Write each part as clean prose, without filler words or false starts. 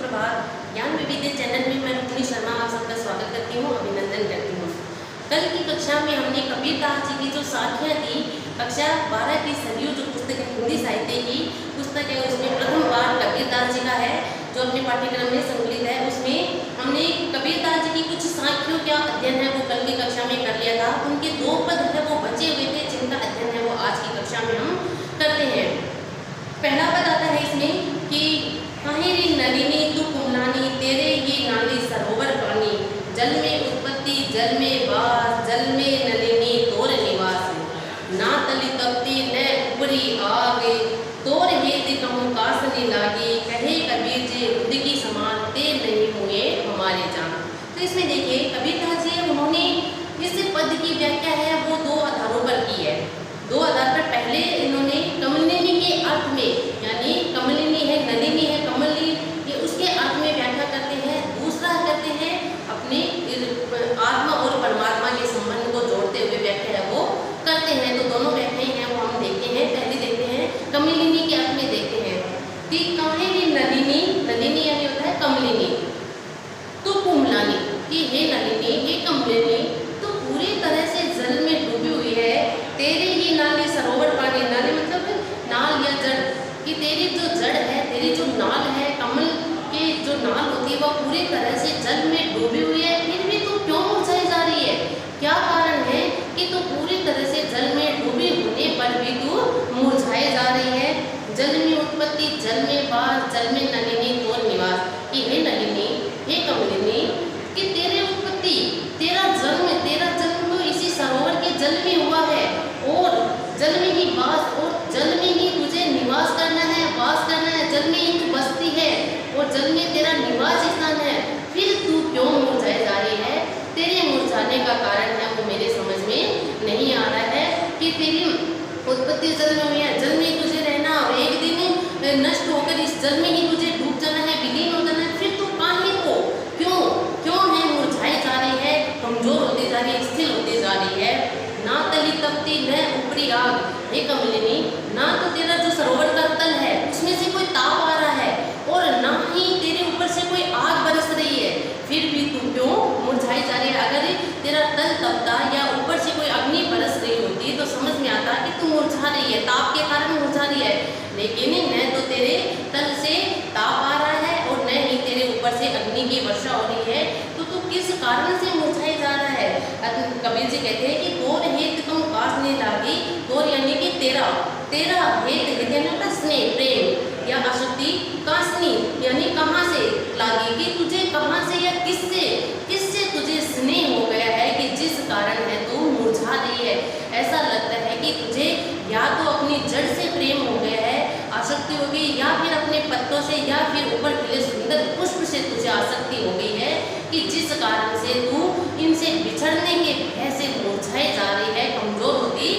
सुप्रभात। ज्ञान विविधे चैनल में मैं रुक्मिणी शर्मा आप सबका स्वागत करती हूँ, अभिनंदन करती हूँ। कल की कक्षा में हमने कबीरदास जी की जो साखियाँ थी, कक्षा 12 की सरयू जो पुस्तक हिंदी साहित्य की पुस्तक है, उसमें प्रथम पाठ कबीरदास जी का है जो अपने पाठ्यक्रम में सम्मिलित है। उसमें हमने कबीरदास जी की कुछ साखियों का अध्ययन है वो कल की कक्षा में कर लिया था। उनके 2 पद है वो बचे हुए थे जिनका अध्ययन है वो आज की कक्षा में हम करते हैं। पहला पद आता है इसमें कि काहे रे नलिनी तू कुमलानी, तेरे ये नाली सरोवर पानी, जल में उत्पत्ति जल में वास, जल में नलिनी तोर निवास, ना तली तपती न ऊपरी आग, तोर हेत कहूँ कासनी लागी, कहे कबीर जी उदकी समान ते नहीं हुए हमारे जान। तो इसमें देखिए कबीरदास जी उन्होंने इस पद की व्याख्या है वो 2 आधारों पर की है। 2 आधार पर पहले इन्होंने कमलिनी के अर्थ में, यानी कमलिनी है नलिनी है कमली, ये उसके अर्थ में व्याख्या करते हैं। दूसरा करते हैं अपने आत्मा और परमात्मा के संबंध को जोड़ते हुए व्याख्या है वो करते हैं। तो दोनों व्याख्याएं हैं वो हम देखते हैं। पहले देखते हैं कमलिनी के अर्थ में देखते हैं कि काहे रे नलिनी, नलिनी यानी होता है कमलिनी, तो कुमलानी कि हे नलिनी हे कमलिनी तो पूरी तरह से जल में डूबी हुई है, तेरे ही नाली सरोवर पानी, नाली मतलब नाल या जड़, कि तेरी जो जड़ है, तेरी जो नाल है, कमल की जो नाल होती है वह पूरी तरह से जल में डूबी हुई है, फिर भी तू क्यों मुरझाई जा रही है? क्या कारण है कि तू पूरी तरह से जल में डूबी होने पर भी तू मुरझाई जा रही है? जल में उत्पत्ति जल में वास, जल में नलिनी तोर निवास, कि हे नलिनी हे कमलिनी कि तेरे उत्पत्ति तेरा जन्म तो इसी सरोवर के जल में हुआ है और जल में ही वास, और जल में ही तुझे निवास करना है, वास करना है, जल में ही तू बसती है और जल में तेरा निवास स्थान है, फिर तू क्यों मुरझाई जा रही है? तेरे मुरझाने का कारण है वो मेरे समझ में नहीं आ रहा है कि तेरी उत्पत्ति जल में हुई है, जल में ही तुझे रहना और एक दिन नष्ट होकर इस जल में ही तुझे डूब जाना है, विलीन हो जाना है, फिर तू काहे को क्यों है मुरझाई जा रही है, कमजोर होती जा रही है, स्थिर होती जा रही है? ना तली तपती न ऊपरी आग, हे कमलिनी ना तो तेरा जो सरोवर का तल है उसमें से कोई ताप आ रहा है और ना ही तेरे ऊपर से कोई आग बरस रही है, फिर भी तू क्यों मुरझाई जा रही है? अगर तेरा तल तपता या ऊपर से कोई अग्नि बरस रही होती तो समझ में आता कि तू मुरझा रही है, ताप के कारण मुरझा रही है, लेकिन न तो तेरे तल से ताप आ रहा है और न ही तेरे ऊपर से अग्नि की वर्षा हो रही है, तो तू किस कारण से मुरझाई जा रहा है? कबीर जी कहते हैं कि तोर हेत तुम कास नहीं लागी, तोर यानी कि तेरा हेत यानी होता स्नेह प्रेम या आसक्ति, कासनी यानी कहाँ से लागी, कि तुझे कहाँ से या किससे तुझे स्नेह हो गया है कि जिस कारण है तू मुरझा रही है? ऐसा लगता है कि तुझे या तो अपनी जड़ से प्रेम हो गया है, आसक्ति हो गई, या फिर अपने पत्तों से या फिर ऊपर खिले सुंदर पुष्प से तुझे आसक्ति हो गई है कि जिस कारण से तू इनसे बिछड़ने के भय से मुरझाई जा रही है, कमजोर होती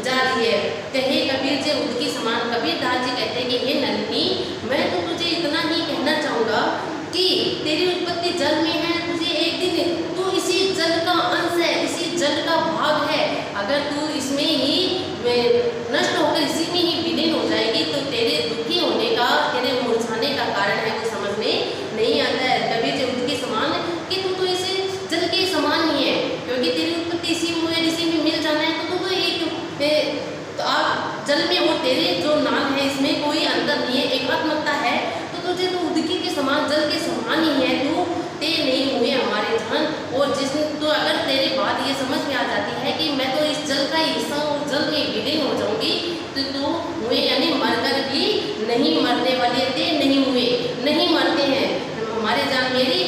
जा रही है। कहे कबीर जी उदकी समान, कबीरदास जी कहते हैं कि हे नलिनी मैं तो तुझे इतना ही कहना चाहूँगा कि तेरी उत्पत्ति जल में है, तुझे एक दिन तू इसी जल का अंश है, इसी जल का भाग है, अगर तू इसमें ही नष्ट होकर इसी में ही विलीन हो जाएगी तो तेरे दुखी होने का, तेरे मुरझाने का कारण है वो समझ में नहीं आता है। कबीर जी उदकी समान कि तू तो इसे जल के समान ही है, क्योंकि तेरी उत्पत्ति इसी में है, इसी में मिल जाना है, तो तू एक तो आप जल में और तेरे जो नाल है इसमें कोई अंतर नहीं है, एकात्मकता है, तो तुझे तो उदकी के समान जल के समान ही है, तू ते नहीं हुए हमारे धन। और तो अगर तेरे बात ये समझ में आ जाती है कि मैं तो इस जल का हिस्सा हूँ, जल में विलीन हो जाऊंगी, तो तू हुए यानी मरकर भी नहीं मरने वाले, ते नहीं हुए, नहीं मरते हैं हमारे जान। मेरी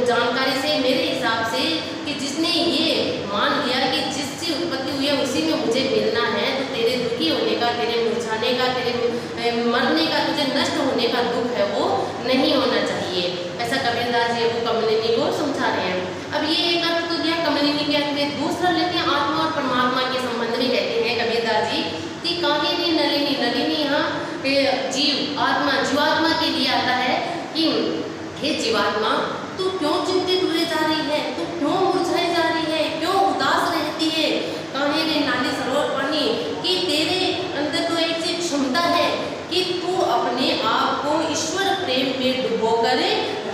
जानकारी से, मेरे हिसाब से कि जिसने ये मान लिया कि जिससे उत्पत्ति हुई है उसी में मुझे मिलना है, तो तेरे दुखी होने का, तेरे मुरझाने का, तेरे मरने का, तुझे नष्ट होने का दुख है वो नहीं होना चाहिए। ऐसा कबीरदास जी वो कमलिनी को समझा रहे हैं। अब ये एक अर्थ तो दिया कमलिनी के अर्थ में, दूसरा लेते हैं आत्मा और परमात्मा के संबंध में कहते हैं कबीरदास जी कि काहे रे नलिनी, नलिनी यहाँ जीव आत्मा जीवात्मा के लिए आता है कि हे जीवात्मा तू क्यों चिंतित हुए जा रही है, तू क्यों मुरझाई जा रही है, क्यों उदास रहती है? काहे रे नाली सरोवर पानी, कि तेरे अंदर तो एक क्षमता है कि तू अपने आप को ईश्वर प्रेम में डुबो भिगोकर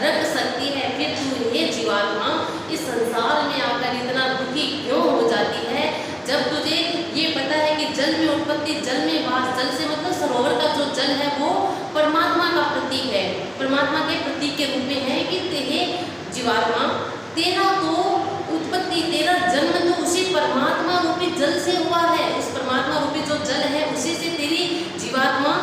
रख सकती है। फिर तू हे जीवात्मा इस संसार में आकर इतना दुखी क्यों हो जाती है, जब तुझे ये पता है कि जल में उत्पत्ति, जल में वास, जल से मतलब सरोवर का जो जल है वो परमात्मा का प्रतीक है, परमात्मा के प्रतीक के रूप में है कि हे जीवात्मा तेरा तो उत्पत्ति, तेरा जन्म तो उसी परमात्मा रूपी जल से हुआ है। उस परमात्मा रूपी जो जल है उसी से तेरी जीवात्मा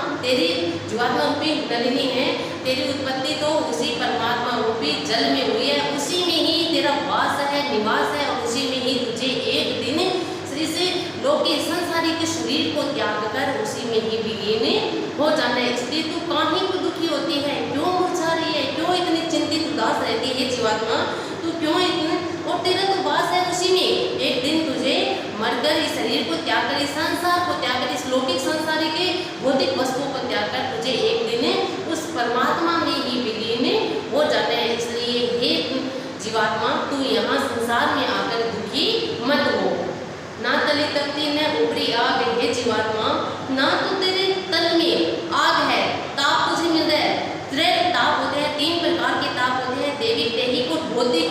रूपी नलिनी है, तेरी उत्पत्ति तो उसी परमात्मा रूपी जल में हुई है, उसी में ही तेरा वास है, निवास है, और उसी में ही तुझे एक दिन से लौकिक संसारिक के शरीर को त्याग कर उसी में ही विलीन हो जाना है। इसलिए तू काहे को दुखी होती है, क्यों मुरझा रही है, क्यों इतनी चिंतित उदास रहती है जीवात्मा, तू क्यों इतने, और तेरा तो वास है उसी में। एक दिन तुझे मरकर इस शरीर को त्याग कर, इस संसार को त्याग कर, इस लौकिक संसार के भौतिक वस्तुओं को त्याग कर तुझे एक दिन उस परमात्मा में ही विलीन हो जाना है। इसलिए हे जीवात्मा तू यहाँ संसार में आकर दुखी मत हो। ना तली तपती न ऊपरी आग है जीवात्मा, ना तो तेरे तल में आग है, ताप तुझे मिल रहा है। त्रय ताप होते हैं, 3 प्रकार के ताप होते हैं, दैविक, दैहिक और भौतिक।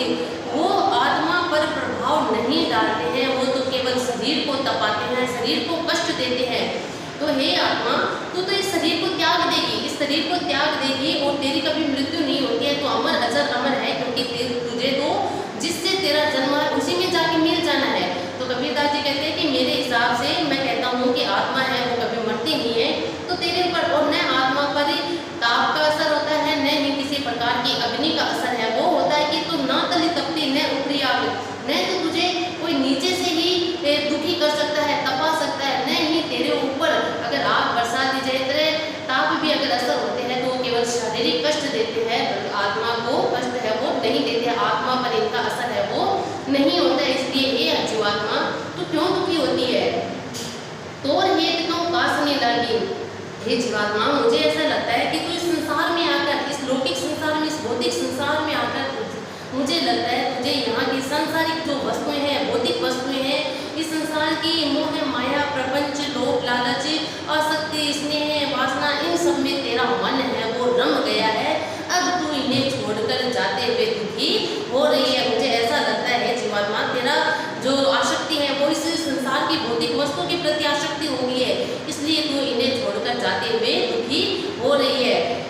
वो आत्मा पर प्रभाव नहीं डालते हैं, वो तो केवल शरीर को तपाते हैं, शरीर को कष्ट देते हैं। तो हे आत्मा तू तो इस शरीर को त्याग देगी, इस शरीर को त्याग देगी और तेरी कभी मृत्यु नहीं होती है, तो अमर अजर अमर है, क्योंकि तुझे तो जिससे तेरा जन्म है उसी में जाके मिल जाना है। तो कबीरदास जी कहते हैं कि मेरे हिसाब से मैं कहता हूँ कि आत्मा है वो कभी मरती नहीं है, तो तेरे ऊपर और न आत्मा पर ताप का असर होता है, न ही किसी प्रकार की अग्नि का असर है। वो होता है कि तू ना तली तपती न ऊपरी आग, न तो तुझे कोई नीचे से ही दुखी कर सकता है, तपा सकता है, न ही तेरे ऊपर अगर आग बरसा दी जाए, तेरे ताप भी अगर असर होते हैं तो केवल शारीरिक कष्ट देते हैं, आत्मा को कष्ट है वो नहीं देते, आत्मा पर इनका असर है वो नहीं होता है। इसलिए ये जीवात्मा तो क्यों दुखी होती है, तोर हेत क्यों कासने लगी। हे जीवात्मा मुझे ऐसा लगता है कि तू इस संसार में आकर, इस लौकिक संसार में, इस भौतिक संसार में आकर मुझे लगता है तुझे यहाँ की सांसारिक जो वस्तुएं हैं, भौतिक वस्तुएं हैं, इस संसार की मोह माया, प्रपंच, लोभ, लालच, आसक्ति, स्नेह, वासना, इन सब में तेरा मन है वो रम गया है। अब तू इन्हें छोड़कर जाते हुए दुखी हो रही है। मुझे ऐसा लगता है जीवात्मा तेरा जो आसक्ति है वो इस संसार की भौतिक वस्तु के प्रति आसक्ति हो गई है, इसलिए तू इन्हें छोड़कर जाते हुए दुखी हो रही है।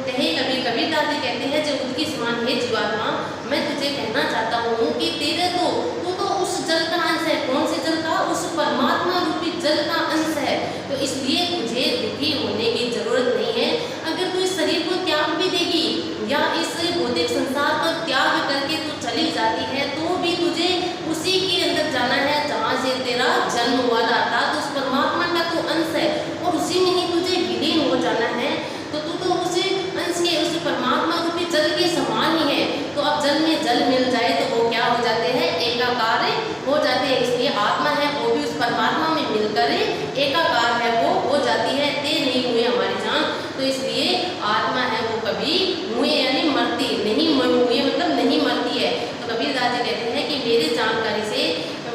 कहीं कबीरदास जी कहते हैं जब उनकी समान है जीवात्मा, मैं तुझे कहना चाहता हूँ कि तेरे तो तू तो उस जल का अंश है। कौन से जल का? उस परमात्मा रूपी जल का अंश है। तो इसलिए तुझे दुखी होने की जरूरत नहीं है। अगर तू इस शरीर को त्याग भी देगी या इस भौतिक संसार को त्याग करके तू चली जाती है तो भी तुझे उसी के अंदर जाना है जहाँ से तेरा जन्म हुआ था। तो उस परमात्मा का तू अंश है और उसी में ही तुझे विलीन हो जाना है। तो तू तो उस अंश के, उस परमात्मा रूपी जल के समान ही है। तो अब जल में जल मिल जाए तो वो क्या हो जाते हैं? एकाकार हो जाते हैं। इसलिए आत्मा है वो भी उस परमात्मा में मिलकर एकाकार है वो हो जाती है। ते नहीं हुए हमारी जान, तो इसलिए आत्मा है वो कभी हुए यानी मरती नहीं, हुए मतलब नहीं मरती है। तो कबीरदास जी कहते हैं कि मेरी जानकारी से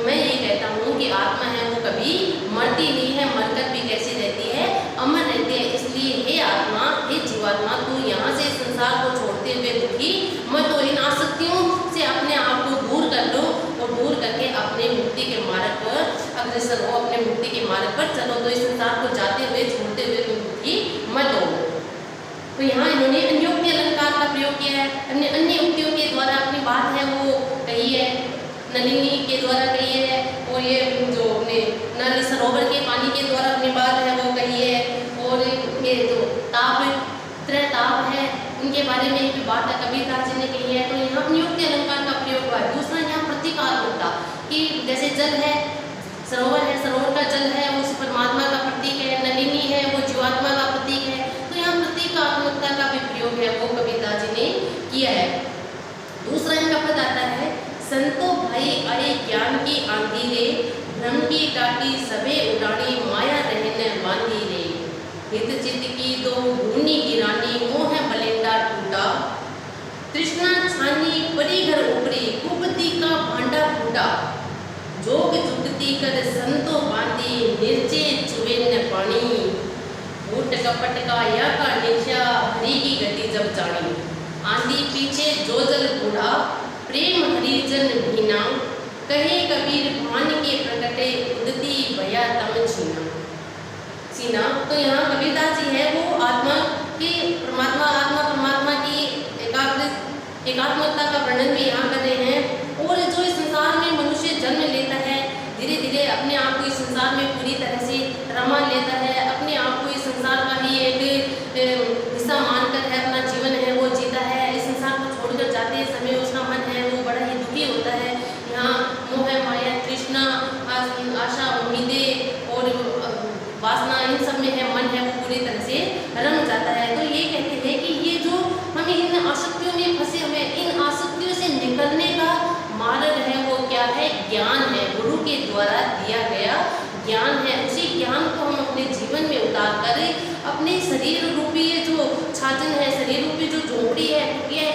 मैं ये कहता हूँ कि आत्मा है वो कभी मरती नहीं है, मरकर भी कैसी रहती है? अमर रहती है। इसलिए हे आत्मा, हे जीवात्मा, तू यहाँ से संसार को छोड़ते हुए दुखी मत हो। इन आसक्तियों से अपने आप को दूर कर लो और दूर करके अपने मुक्ति के मार्ग पर अग्रसर हो, अपने मुक्ति के मार्ग पर चलो। तो इस संसार को जाते हुए छोड़ते हुए तुम दुखी मत हो। तो यहाँ इन्होंने अन्योक्ति अलंकार का प्रयोग किया है। अन्य युक्तियों के द्वारा अपनी बात है वो कही है, नलिनी के द्वारा कही है, और ये जो अपने नल सरोवर के पानी के द्वारा अपनी बात है वो कही है, और ये जो ताप, त्रय ताप है उनके बारे में भी बात है कबीरदास जी ने कही है। तो यहाँ अन्योक्ति अलंकार का प्रयोग हुआ है। दूसरा यहाँ प्रतीकात्मकता कि जैसे जल है, सरोवर है, सरोवर का जल है वो उस परमात्मा का प्रतीक है, नलिनी है वो जीवात्मा का प्रतीक है। तो यहाँ प्रतीकात्मकता का भी प्रयोग है वो कबीरदास जी ने किया है। दूसरा इनका पद आता है, संतो भाई आए ज्ञान की आंधी रे, भ्रम की टाटी सबे उड़ानी, माया रहने बांधी रे। हित चित की दो भूनी गिरानी, मोह बलेंडा टूटा, तृष्णा छानी परी घर उपरी, कुपति का भांडा फूटा। जोग जुगती कर संतो बांधी, निर्चे चुवे न पानी, ऊट कपट का या का निशा, हरि की गति जब जानी। आंधी पीछे जो जल बूढ़ा, प्रेम हरिजन भीना, कहे कबीर भान के प्रकटे, उदती भया तम सीना। तो यहाँ कबीरदास जी है वो आत्मा की परमात्मा की एकात्मकता का वर्णन भी यहाँ कर रहे हैं। और जो इस संसार में मनुष्य जन्म लेता है, धीरे धीरे अपने आप को इस संसार में पूरी तरह से रमा लेता है, अपने आप को इस संसार का ही एक हिस्सा मानकर है अपना जीवन है वो जीता है। इस संसार को छोड़कर जाते समय उसका मन है वो बड़ा ही दुखी होता है। यहाँ मोह माया तृष्णा आशा उम्मीदें और वासना इन सब में है मन है वो पूरी तरह से रंग जाता है। तो ये कहते हैं कि ये जो हमें इन आसक्तियों में फंसे हुए इन आसक्तियों से निकलने का मार्ग है वो क्या है? ज्ञान है, गुरु के द्वारा दिया गया ज्ञान है। उसी ज्ञान को हम अपने जीवन में उतार कर अपने शरीर रूपी ये जो छाजन है, शरीर रूपी जो झोपड़ी है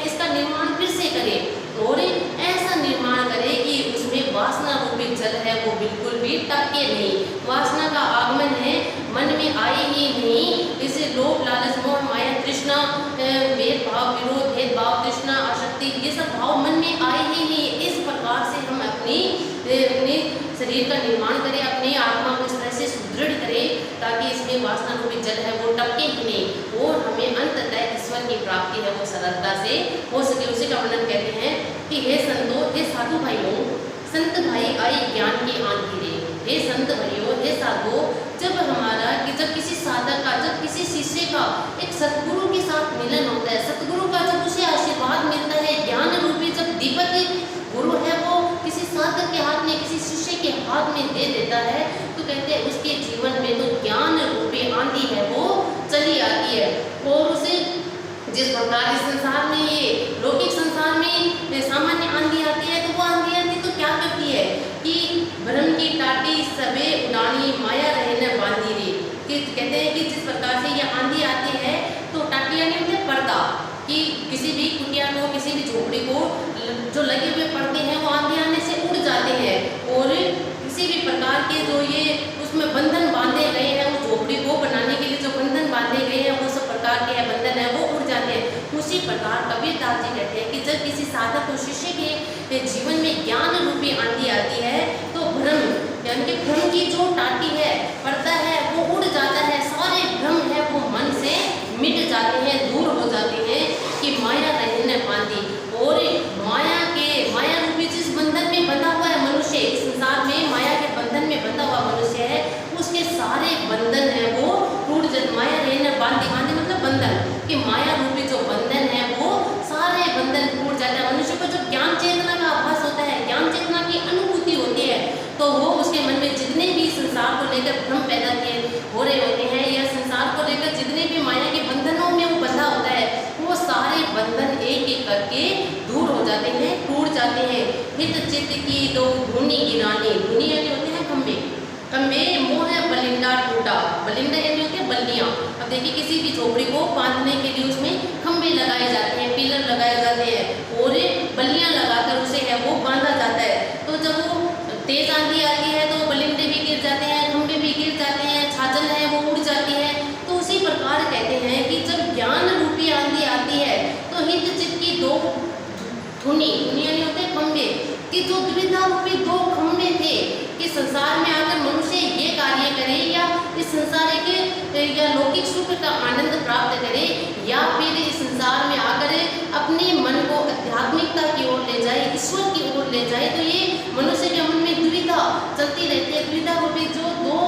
इसका निर्माण फिर से करें और ऐसा निर्माण करें कि उसमें वासना रूपी जल है वो बिल्कुल भी टपके नहीं, वासना का आगमन है मन में आए ही नहीं। इसे लोभ लालच मोह माया तृष्णा भेदभाव विरोध भेदभाव तृष्णा आसक्ति ये सब भाव मन में आए ही नहीं। इस प्रकार से हम अपने शरीर का निर्माण करें, अपनी आत्मा को इस तरह से सुदृढ़ करें ताकि इसमें वासना रूपी जल है वो टपके ही नहीं और हमें अंततः ईश्वर की प्राप्ति है वो सरलता से हो सके। उसी का वर्णन कहते हैं कि हे संतो हे साधु भाइयों, संत भाई आई ज्ञान की आंधी रे। हे संत भाइयों हे साधु, जब किसी साधक का जब किसी शिष्य का एक सतगुरु के साथ मिलन होता है, सतगुरु का जब उसे आशीर्वाद मिलता है, ज्ञान रूपी जब दीपक गुरु है वो किसी साधक के हाथ में किसी शिष्य के हाथ में दे देता है तो कहते हैं उसके जीवन में तो ज्ञान रूपी आंधी है वो चली आती है। और उसे जिस प्रकार इस संसार में ये लौकिक संसार में सामान्य आंधी आती है तो वो आंधी तो क्या करती है कि भ्रम की टाटी सबे उड़ानी माया रहने बांधी रे। कि कहते हैं कि जिस प्रकार से ये आंधी आती है तो टाटी यानी होते पर्दा कि किसी भी कुटिया को किसी भी झोपड़ी को जो लगे हुए पर्दे हैं वो आंधी आने से उड़ जाते हैं और किसी भी प्रकार के जो ये उसमें बंधन बांधे गए हैं उस झोपड़ी को बनाने के लिए जो बंधन बांधे गए हैं वो सब प्रकार के बंधन है वो उड़ जाते हैं। उसी प्रकार कबीरदास जी कहते हैं कि जब किसी साधक और शिष्य के जीवन में ज्ञान रूपी आंधी आती है तो भ्रम यानी कि भ्रम की जो टाटी है पर्दा है वो उड़ जाता है, सारे भ्रम है वो मन से मिट जाते हैं, दूर हो जाते हैं कि माया रहने बांधी। और माया रूपी जिस बंधन में बंधा हुआ है मनुष्य, इस संसार में माया के बंधन में बंधा हुआ मनुष्य है उसके सारे बंधन है वो टूट जाते। माया रहने बांधी मतलब बंधन कि माया रूपी जो बंधन है वो सारे बंधन टूट जाता है। मनुष्य को जब ज्ञान चेतना का आभास होता है, ज्ञान चेतना की अनुभूति होती है तो वो उसके मन में जितने भी संसार को लेकर भ्रम पैदा हो रहे होते हैं या संसार को लेकर जितने भी माया के बंधनों में वो बंधा होता है वो सारे बंधन एक एक करके दूर हो जाते हैं, टूट जाते हैं। हित चित्त की दो धुनी गिरानी, धुनी यानी होते हैं खम्भे, खम्भे मोह बलिंदा टूटा, बलिंदा यानी होते हैं बल्लियाँ। अब देखिए किसी भी झोपड़ी को बांधने के लिए उसमें खम्भे लगाए जाते हैं, पिलर लगाए जाते हैं और बल्लियाँ लगाकर उसे है वो बांधा जाता है। तो जब वो तेज आंधी आती है तो बलिंदे भी गिर जाते हैं, खम्भे भी गिर जाते हैं, छाजल है वो उड़ जाती है। तो उसी प्रकार कहते हैं कि जब ज्ञान रूपी आंधी आती है तो हित चित्त की दो धुनी यानी होते हैं खम्भे कि जो दुविधा रूपी दो खम्भे थे कि संसार में आकर मनुष्य ये कार्य करे या इस संसार के या लौकिक सुख का आनंद प्राप्त करे या फिर इस संसार में आकर अपने मन को आध्यात्मिकता की ओर ले जाए, ईश्वर की ओर ले जाए। तो ये मनुष्य के मन में दुविधा चलती रहती है। दुविधा रूपी जो दो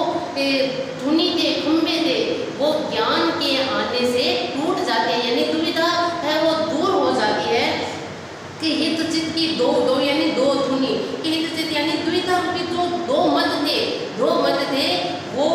धुनी थे खम्भे थे वो ज्ञान के आने से टूट जाते हैं, यानी दुविधा है वो दूर हो जाती है कि हित चित्त की दो यानी दो धुनी कि हित चित्त यानी दुविधा रूपी जो दो मत थे वो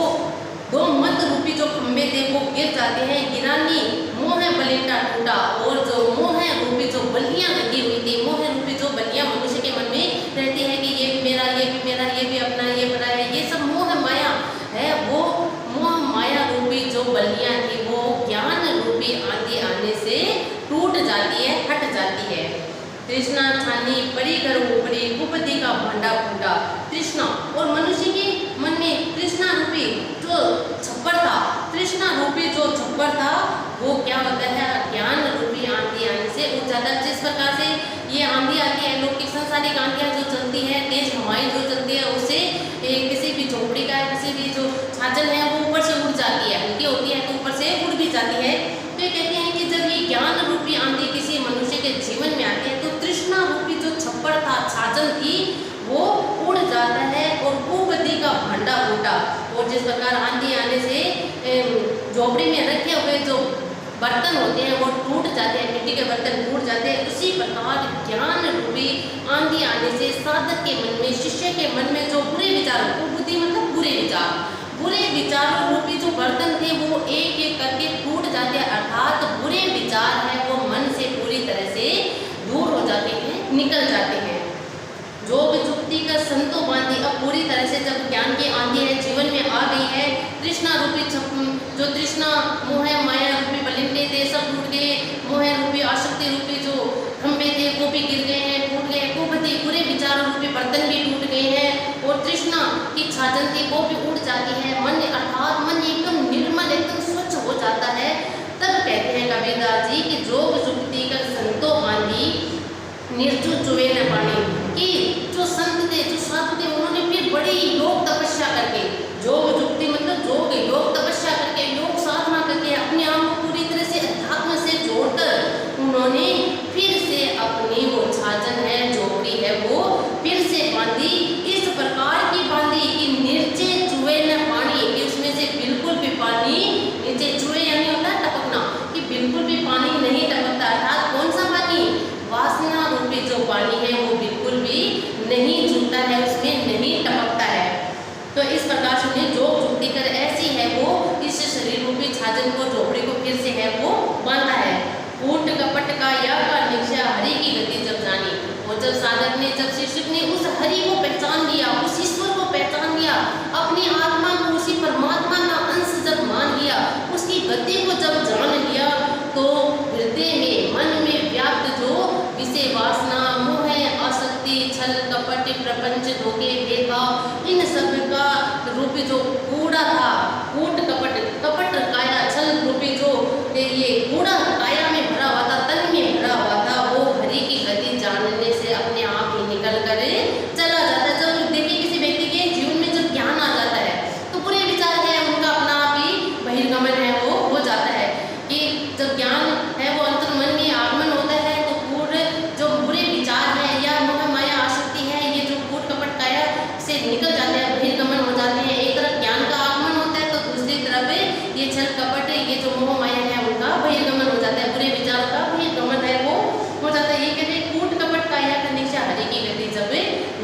दो मत रूपी जो खम्भे थे वो गिर जाते हैं। गिरानी मोह बलिंदा टूटा और जो मोह रूपी जो बलियां लगी हुई थी, मोह रूपी जो बलियां मनुष्य के मन में रहती है कि ये भी मेरा, ये भी मेरा, ये भी अपना, ये बड़ा है, ये सब मोह माया है। वो मोह माया रूपी जो बलियां थी वो ज्ञान रूपी आंधी आने से टूट जाती है, हट जाती है। तृष्णा छानी पड़ी कर ऊपरी उपति का भांडा फूटा। तृष्णा और मनुष्य के मन में तृष्णा रूपी जो छप्पर था, तृष्णा रूपी जो छप्पर था वो क्या होता है? ज्ञान रूपी आंधी आने से उठ जाता है। जिस प्रकार से ये आंधी आती है, लोग की संसारिक आंधियाँ जो चलती है, तेज हवाएं जो चलती है, उससे किसी भी झोपड़ी का किसी भी जो छाजन है वो ऊपर से उड़ जाती है, हल्की होती है तो ऊपर से उड़ भी जाती है। तो ये कहते हैं कि जब ये ज्ञान रूपी आंधी किसी मनुष्य के जीवन में आती है तो तृष्णा रूपी जो छप्पड़ था, छाजन थी, वो उड़ जाता है और कुबुद्धि का भांडा फूटा। और जिस प्रकार आंधी आने से झोपड़ी में रखे हुए जो बर्तन होते हैं वो टूट जाते हैं, मिट्टी के बर्तन टूट जाते हैं, उसी प्रकार ज्ञान रूपी आंधी आने से साधक के मन में, शिष्य के मन में जो बुरे विचार, कुबुद्धि मतलब बुरे विचारों रूपी जो बर्तन थे वो एक एक करके टूट जाते हैं, अर्थात बुरे विचार है वो मन से पूरी तरह से दूर हो जाते हैं, निकल जाते हैं। जोग जुक्ति का संतो बांधी, अब पूरी तरह से जब ज्ञान की आंधी है जीवन में आ गई है, तृष्णा रूपी जो तृष्णा मोह माया रूपी बलिंडे थे सब टूट गए, मोह रूपी आसक्ति रूपी जो खंभे थे वो भी गिर गए हैं, टूट गए, कुबुद्धि बुरे विचारों रूपी बर्तन भी टूट गए हैं, और तृष्णा की छाजन थी वो भी उड़ जाती है, मन अर्थात मन एकदम निर्मल एकदम स्वच्छ हो जाता है। तब कहते हैं कबीरदास जी कि जोग जुक्ति का संतो बांधी निर्जु चुए न पानी, कि जो संत थे, जो साधु थे, उन्होंने फिर बड़ी योग तपस्या करके, योग जुक्ति मतलब योग तपस्या करके, योग साधना करके अपने आप को पूरी तरह से अध्यात्म से जोड़कर उन्होंने फिर से अपनी वो छाजन है, झोपड़ी है, वो फिर से बांधी, इस प्रकार की बांधी कि नीचे चुए न पानी, कि उसमें से बिल्कुल भी पानी नीचे, चुए यानी होता है टपकना, कि बिल्कुल भी पानी नहीं टपकता, अर्थात कौन सा पानी, वासना रूपी जो पानी है वो बिल्कुल भी नहीं चूता है, उसमें नहीं टपकता है। तो इस प्रकार से जोग जुक्ति कर ऐसी है वो इस शरीर रूपी छाजन को, झोपड़ी को फिर से है वो बांधा है। कूट कपट का या का निक्षा हरि की गति जब जानी, और जब साधक ने, जब शिक्षक ने उस हरि को पहचान लिया, उस ईश्वर को पहचान लिया, अपनी आत्मा को उसी परमात्मा का अंश जब मान लिया, उसकी गति को जब जान लिया, तो हृदय में, मन में व्याप्त जो विषय वासना, मोह, आसक्ति, छल, कपट, प्रपंच, धोखे, भेदभाव, इन सब का रूपी जो कूड़ा था, कूट कपट काया, छल रूपी जो ये कूड़ा काया में भरा हुआ था, तन में भरा हुआ था, वो हरि की गति जानने से अपने आप ही निकल कर चला जाता है। जब देखिए किसी व्यक्ति के जीवन में जब ज्ञान आ जाता है तो बुरे विचार है उनका अपना आप ही बहिर्गमन है वो हो जाता है, कि जब ज्ञान है वो अंतर मन में आगमन होता है तो पूरे जो बुरे विचार है या मोह माया आसक्ति है, ये जो कूट कपट काया से निकल जाते हैं, बहिर्गमन हो जाते हैं। एक तरफ ज्ञान का आगमन होता है तो दूसरी तरफ ये छल कपट, ये जो मोह माया है उनका बहिर्गमन हो जाता है, बुरे विचारों का बहिर्गमन है वो हो जाता है। ये कहते हैं कूट कपट काया का निक्षा हरि की गति जब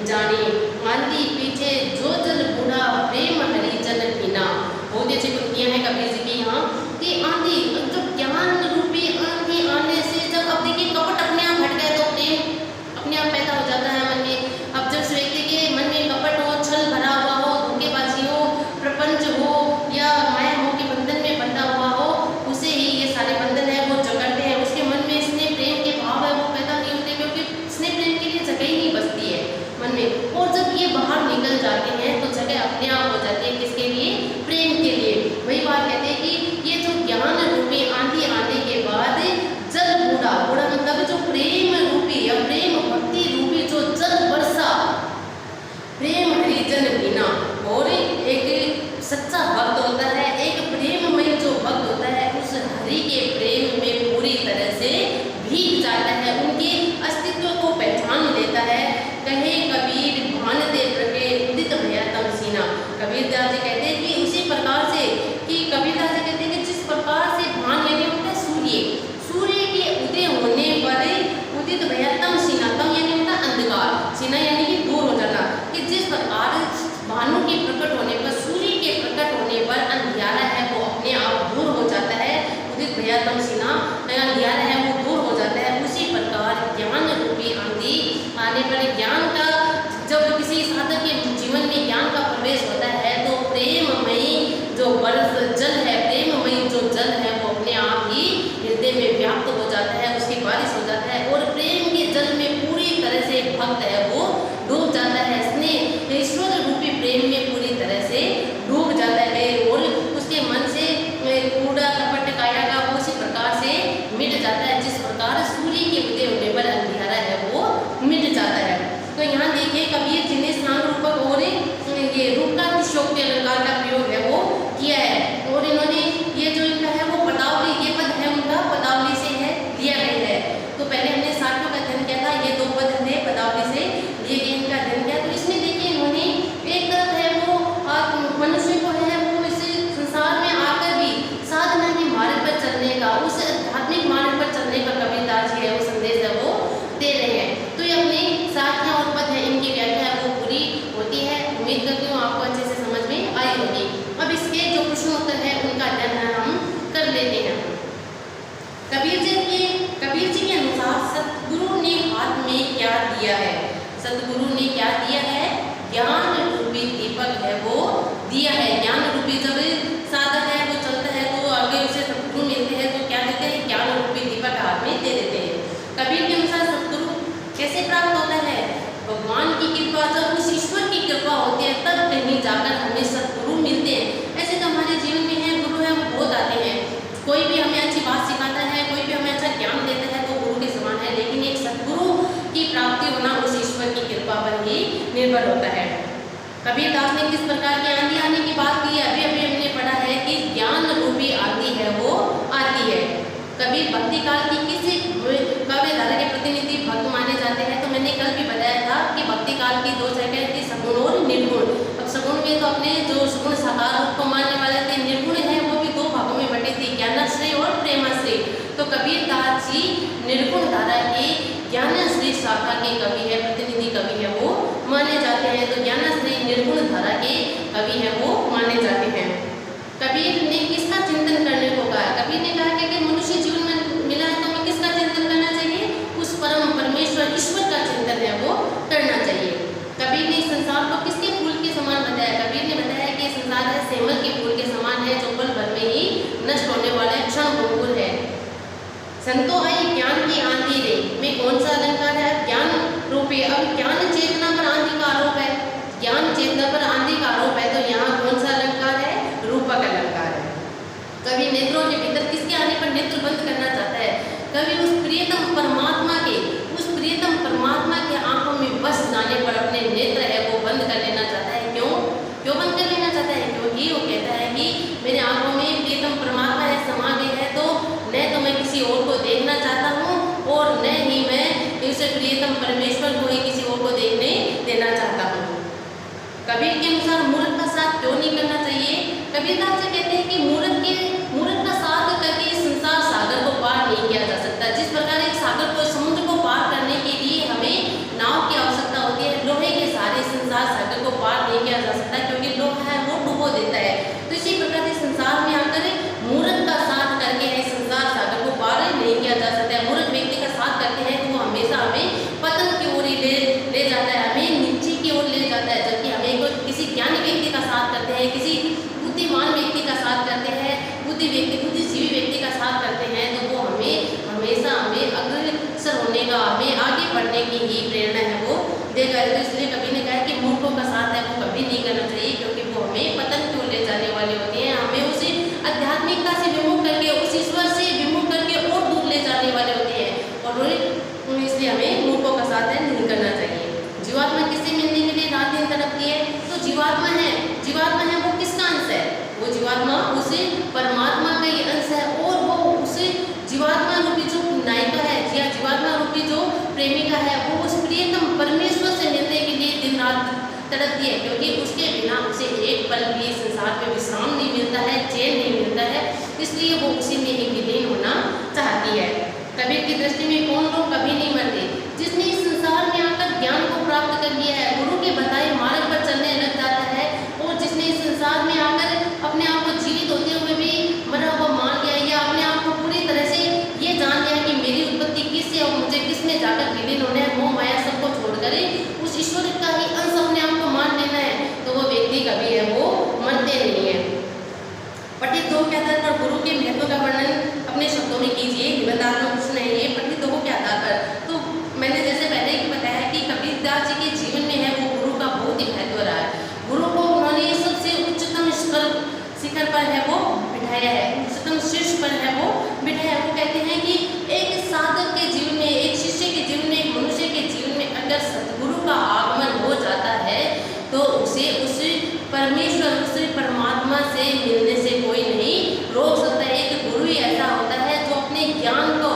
जानी, आंधी पीछे जो जल बूढ़ा प्रेम हरि जल पीना। बहुत अच्छी पंक्तियां हैं कबीर जी की यहाँ, कि आंधी जो ज्ञान रूपी आंधी आने से जब अब देखिए कपट अपने आप हट गए तो प्रेम अपने आप पैदा हो जाता है मन में। अब जब उस व्यक्ति के मन में कपट हो, छल भरा हुआ हो, धोखेबाजी हो, प्रपंच हो या माया मोह के बंधन में बंधा हुआ हो, उसे ही ये सारे बंधन है वो जकड़ते हैं, उसके मन में स्नेह प्रेम के भाव है वो पैदा नहीं होते, क्योंकि स्नेह प्रेम के लिए जगह ही नहीं बचती है मन में। और जब ये बाहर निकल जाते हैं तो जगह अपने आप हो जाती है, किसके लिए, प्रेम के लिए। वही बात कहते हैं कि ये जो ज्ञान रूपी आंधी आने के बाद जल बूढ़ा, बूढ़ा मतलब जो प्रेम रूपी या प्रेम भक्ति रूपी जो जल वर्षा, प्रेम हरिजन बिना, और एक सच्चा भक्त होता है, एक प्रेममय जो भक्त होता है, उस हरि के प्रेम में पूरी तरह से भीग जाता है, उनके अस्तित्व को पहचान लेता है। कहे कबीर भान दे प्रके उदित भया तम सीना। कबीरदास जी कहते हैं कि उसी प्रकार से, कि कबीरदास जी कहते हैं कि जिस प्रकार से भान लेने होता है सूर्य के उदय होने पर उदित भया तम सीना, तम यानी होता है अंधकार, सीना यानी कि दूर हो जाना, कि जिस प्रकार भानु के प्रकट होने पर, सूर्य के प्रकट होने पर अंधियारा है वो अपने आप दूर हो जाता है, उदित भया तम सीना, अंधियारा है वो दूर हो जाता है। उसी प्रकार ज्ञान रूपी आंधी आने पर दिया है। सतगुरु ने क्या दिया है? ज्ञान रूपी दीपक है वो दिया है। ज्ञान रूपी जब साधक है वो चलता है तो आगे उसे सतगुरु मिलते हैं तो क्या देते हैं? ज्ञान रूपी दीपक हाथ में दे देते हैं। कबीर के अनुसार सतगुरु कैसे प्राप्त होता है? भगवान की कृपा, जब उस ईश्वर की कृपा होती है तब कहीं जाकर हमें सतगुरु मिलते हैं। ऐसे तो हमारे जीवन में है गुरु है वो बहुत आते हैं, कोई भी हमें अच्छी बात सिखाता है, कोई भी हमें अच्छा ज्ञान देता है तो गुरु के समान है, लेकिन एक सतगुरु की प्राप्ति होना उस ईश्वर की कृपा पर ही निर्भर होता है। कबीर दास ने किस प्रकार की आंधी आने की बात की है? अभी अभी हमने पढ़ा है कि ज्ञान रूपी आंधी है वो आती है। कबीर भक्ति काल की किसी काव्य धारा के प्रतिनिधि भक्त माने जाते हैं। तो मैंने कल भी बताया था कि भक्ति काल की दो जगह थी, सगुण और निर्गुण। अब सगुण में तो अपने जो सगुण साकार रूप को मानने वाले थे, निर्गुण है वो भी दो भागों में बटे थे, ज्ञानाश्रय और प्रेमाश्रय। तो कबीर दास जी निर्गुण धारा के ज्ञानाश्रय शाखा के कवि है, प्रतिनिधि कवि है वो माने जाते हैं। तो ज्ञानाश्रय निर्गुण धारा के कवि है वो माने जाते हैं। कबीर ने किसका चिंतन करने को कहा? कबीर ने कहा कि मनुष्य जीवन में मिला है तो हमें किसका चिंतन करना चाहिए? उस परम परमेश्वर ईश्वर का चिंतन है वो करना चाहिए। कबीर ने संसार को किसके फूल के समान बताया? कबीर ने बताया कि संसार है सेमल के फूल के समान है, जो पल भर में ही नष्ट होने वाला है, क्षण भंगुर है। संतो आई ज्ञान की आंधी रे में कौन सा अलंकार है? ज्ञान रूपी। अब ज्ञान चेतना पर आंधी का आरोप है, ज्ञान चेतना पर आंधी का आरोप है, तो यहाँ कौन सा अलंकार है? रूपक अलंकार है। कवि नेत्रों के भीतर किसके आने पर नेत्र बंद करना चाहता है? कवि उस प्रियतम परमात्मा के, उस प्रियतम परमात्मा के आंखों में बस जाने पर अपने नेत्र है वो बंद कर लेना चाहता है। क्यों बंद कर लेना चाहता है? क्योंकि वो कहता है कि मेरे आंखों में प्रियतम परमात्मा है, समा गए है, तो न तो मैं किसी और को देखना चाहता हूँ और न ही मैं उसे प्रियतम परमेश्वर को ही किसी और को देखने देना चाहता हूँ। कबीर के अनुसार मूर्ख का साथ क्यों नहीं करना चाहिए? कबीर दास से कहते हैं कि मूर्ख का साथ करके इस संसार सागर को पार नहीं किया जा सकता। जिस प्रकार एक सागर को, समुद्र को पार करने के लिए हमें नाव की आवश्यकता होती है, लोहे के सहारे संसार सागर को पार नहीं किया जा सकता क्योंकि लोहा है वो डुबो देता है। तो इसी प्रकार इस संसार में आकर मूर्ख का साथ करके इस संसार सागर को पार नहीं किया जा सकता है। मूर्ख व्यक्ति का साथ करते हैं तो वो हमेशा हमें पतन की ओर ही ले जाता है, हमें नीचे की ओर ले जाता है। जबकि हमें किसी ज्ञानी व्यक्ति का साथ करते हैं, किसी बुद्धिमान व्यक्ति का साथ करते हैं, बुद्धिजीवी व्यक्ति का साथ करते हैं, तो वो हमेशा हमें अग्रसर होने का, हमें आगे बढ़ने की ही प्रेरणा है वो देगा। तो इसलिए कभी ने कहा कि मूर्खों का साथ है वो कभी नहीं करना चाहिए क्योंकि वो हमें पतन की ओर ले जाने वाले होते हैं। हमें उसे आध्यात्मिकता से विमुख करके, उस ईश्वर से विमुख करके और दूर ले जाने वाले होते हैं, और इसलिए हमें मूर्खों का साथ है नहीं करना चाहिए। जीवात्मा किससे मिलने के लिए रात दिन तड़पती है? तो जीवात्मा है वो किसका अंश है? वो जीवात्मा उस परमात्मा का ही अंश है, और वो उस जीवात्मा रूपी जो नायिका है या जीवात्मा रूपी जो प्रेमिका है वो उस प्रियतम परमेश्वर से मिलने के लिए दिन रात तड़पती है, क्योंकि उसके बिना उसे एक पल भी संसार में विश्राम नहीं मिलता है, चैन नहीं मिलता है, इसलिए वो उसी में ही विलीन होना चाहती है। कबीर की दृष्टि में कौन लोग कभी नहीं मरते? जिसने इस संसार में आकर ज्ञान को प्राप्त कर लिया है, गुरु के बताए मार्ग पर चलने लग जाता है, और जिसने इस संसार में आकर अपने आप को जीवित होते हुए भी मरा हुआ मान लिया, या अपने आप को पूरी तरह से ये जान लिया कि मेरी उत्पत्ति किससे और मुझे किसमें जाकर विलीन होना है, मोह माया सबको छोड़कर उस ईश्वर का ही अंश अपने आप को मान लेना है, तो वो व्यक्ति कभी है वो मरते नहीं है। पठित दो के आधार पर गुरु के महत्व का वर्णन अपने शब्दों में कीजिए। निबंधात्मक प्रश्न है ये, पठित दो के आधार पर। तो मैंने जैसे पहले ही बताया कि कबीर दास जी के जीवन में है वो गुरु का बहुत ही महत्व रहा है। गुरु को उन्होंने सबसे उच्चतम शिखर पर है वो बिठाया है, उच्चतम शीर्ष पर है वो बिठाया। वो कहते हैं कि एक साधक के जीवन में, एक शिष्य के जीवन में, एक मनुष्य के जीवन में अगर सतगुरु का आगमन हो जाता है तो उसे उस परमेश्वर, उस परमात्मा से मिलने से कोई नहीं रोक सकता। एक गुरु ही ऐसा होता है जो अपने ज्ञान को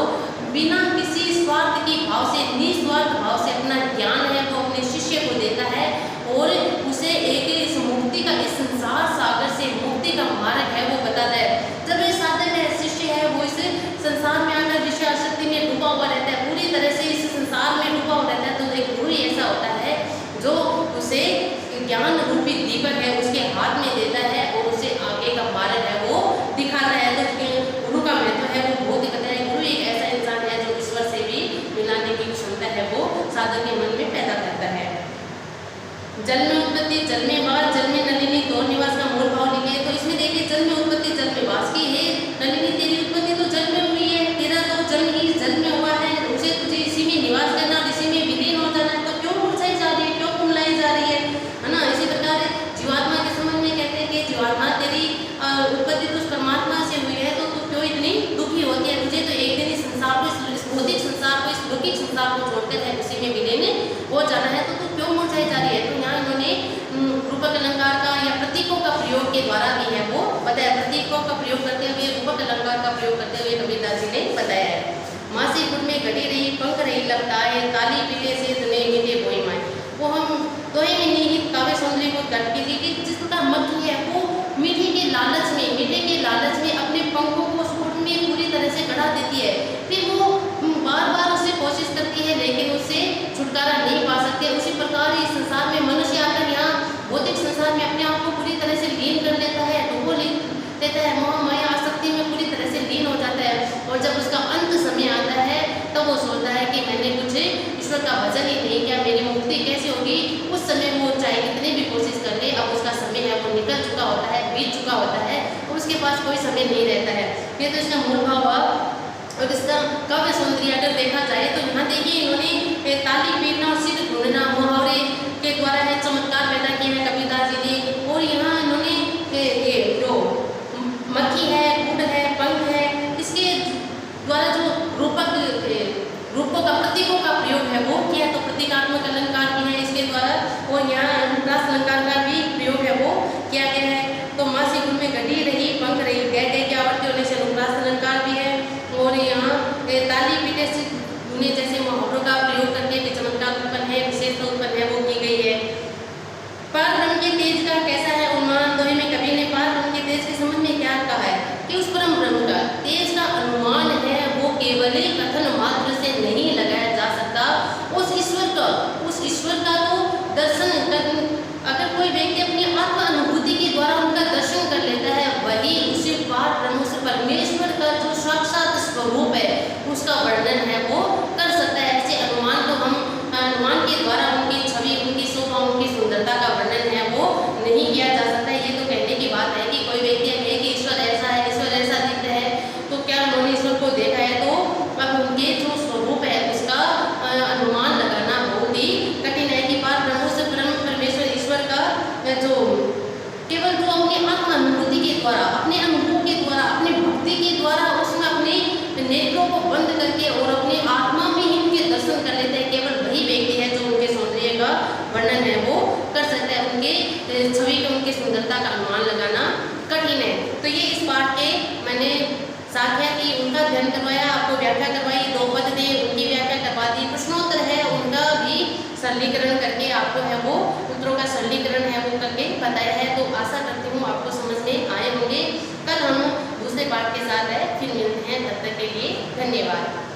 बिना किसी स्वार्थ की भाव से, निस्वार्थ भाव से अपना ज्ञान है वो अपने शिष्य को देता है, और उसे एक इस मुक्ति का, इस संसार सागर से मुक्ति का मार्ग है वो बताता है। जब ये साधक है, शिष्य है, वो इस संसार में आकर विषय आसक्ति में डूबा हुआ रहता है, पूरी तरह से इस संसार में डूबा हुआ रहता है, तो एक गुरु ही ऐसा होता है जो उसे ज्ञान रूपी दीपक है उसके हाथ में देता है और उसे आगे का मार्ग है वो दिखाता है। तो गुरु का महत्व है वो बहुत ही कहता है। गुरु एक ऐसा इंसान है जो ईश्वर से भी मिलाने की क्षमता है वो साधक के मन में जल में उत्पत्ति, जल में वास, जल में नलिनी, दो निवास का मूल भाव लिखे। तो इसमें देखिए जल में उत्पत्ति, जल में वास की है। नलिनी तेरी उत्पत्ति तो जल में हुई है, तेरा तो जल ही जल में हुआ है, उसे तुझे इसी में निवास करना और इसी में विलीन हो जाना है, तो क्यों मुरझाई जा रही है, क्यों कुमलाई जा रही है ना। इसी प्रकार जीवात्मा के संबंध में कहते हैं कि जीवात्मा तेरी उत्पत्ति तो परमात्मा से हुई है, तो तू क्यों इतनी दुखी होती है, तुझे तो एक दिन इस संसार को, इस भौतिक संसार को, इस लौकिक संसार को छोड़कर है उसी में विलीन हो जाना है, तो तू क्यों मुरझाई जा रही है। तो यहाँ इन्होंने रूपक अलंकार का या प्रतीकों का प्रयोग के द्वारा भी है वो बताया, प्रतीकों का प्रयोग करते हुए, रूपक अलंकार का प्रयोग करते हुए कबीरदास जी ने बताया है। मासी गुड़ में घटी रही, पंख रही लपटाए, काली पीले से तने मीठे बोई माए। वो हम दोहे में निहित काव्य सौंदर्य को दर्ज कीजिए कि जिस प्रकार मक्खी है वो मीठे के लालच में अपने पंखों को गुड़ में पूरी तरह से गढ़ा देती है, फिर वो बार बार उससे कोशिश करती है लेकिन उससे छुटकारा नहीं पा सकते। उसी प्रकार इस संसार में मनुष्य आकर यहाँ भौतिक संसार में अपने आप को पूरी तरह से लीन कर लेता है, डुबो लेता है, मोह माया आसक्ति में पूरी तरह से लीन हो जाता है, और जब उसका अंत समय आता है तब वो सोचता है कि मैंने कुछ ईश्वर का भजन ही नहीं किया, मेरी मुक्ति कैसे होगी। उस समय वो चाहे कितनी भी कोशिश कर ले, अब उसका समय है वो निकल चुका होता है, बीत चुका होता है, और उसके पास कोई समय नहीं रहता है। ये तो इसका मूल भाव हुआ। और इसका काव्य सौंदर्य अगर देखा जाए तो यहाँ देखिए इन्होंने ताली पीटना और सिर ढूंढना मुहावरे के द्वारा है चमत्कार पैदा किया है कबीरदास जी ने। और यहाँ इन्होंने ये जो मक्खी है, गुड़ है, पंख है, इसके द्वारा जो रूपों का प्रतीकों का प्रयोग है वो किया, तो प्रतीकात्मक अलंकार भी है इसके द्वारा। और यहाँ अनुप्रास अलंकार का भी प्रयोग है वो किया गया है। तो मासी गुड़ में घटी रही, पंख रही, गह गह की आवर्ती होने से अनुप्रास अलंकार भी है। और यहाँ ताली पीटे से धुने जैसे मुहावरों का प्रयोग करके भी चमत्कार उत्पन्न है, विशेषता उत्पन्न है वो की गई है। पार ब्रह्म के तेज का कैसा है अनुमान, दोहे में कवि ने पार ब्रह्म के तेज के संबंध में क्या कहा है कि उस परम ब्रह्म का तेज का अनुमान है वो केवल ही कथन मात्र से नहीं लगाया जा सकता। उस ईश्वर का तो दर्शन अगर कोई व्यक्ति अपनी आत्म अनुभूति के द्वारा उनका दर्शन कर लेता है, वही उसे पार ब्रह्म से परमेश्वर का जो साक्षात स्वरूप है उसका वर्णन है वो कर सकता है। ऐसे अनुमान तो हम अनुमान के द्वारा उनकी छवि, उनकी शोभा, उनकी सुंदरता का वर्णन है वो नहीं किया जा सकता। ये तो कहने की बात है कि कोई व्यक्ति कहे कि ईश्वर ऐसा है, ईश्वर ऐसा दिखता है, तो क्या उन्होंने ईश्वर को देखा है, तो अब उनके जो स्वरूप है उसका अनुमान लगाना बहुत ही कठिन है। कि पार ब्रह्म से ब्रह्म परमेश्वर ईश्वर का जो केवल जो अपनी आत्म अनुभूति के द्वारा, अपने अनुभव के द्वारा, अपनी भक्ति के द्वारा उसमें अपने नेत्रों को बंद करके और अपनी आत्मा में ही उनके दर्शन कर लेते हैं, केवल वही व्यक्ति है जो उनके सौंदर्य का वर्णन है वो कर सकता है। उनके छवि का, उनकी सुंदरता का अनुमान लगाना कठिन है। तो ये इस पाठ के मैंने साख्या की उनका अध्ययन करवाया, आपको व्याख्या करवाई, 2 पद थे उनकी व्याख्या करवा दी, प्रश्नोत्तर है उनका भी सरलीकरण करके आपको है वो उत्तरों का सरलीकरण है वो करके बताया है। तो आशा करती हूँ आपको समझ में आए होंगे। कल हम दूसरे पाठ के साथ है फिर मिलते हैं, तब तक के लिए धन्यवाद।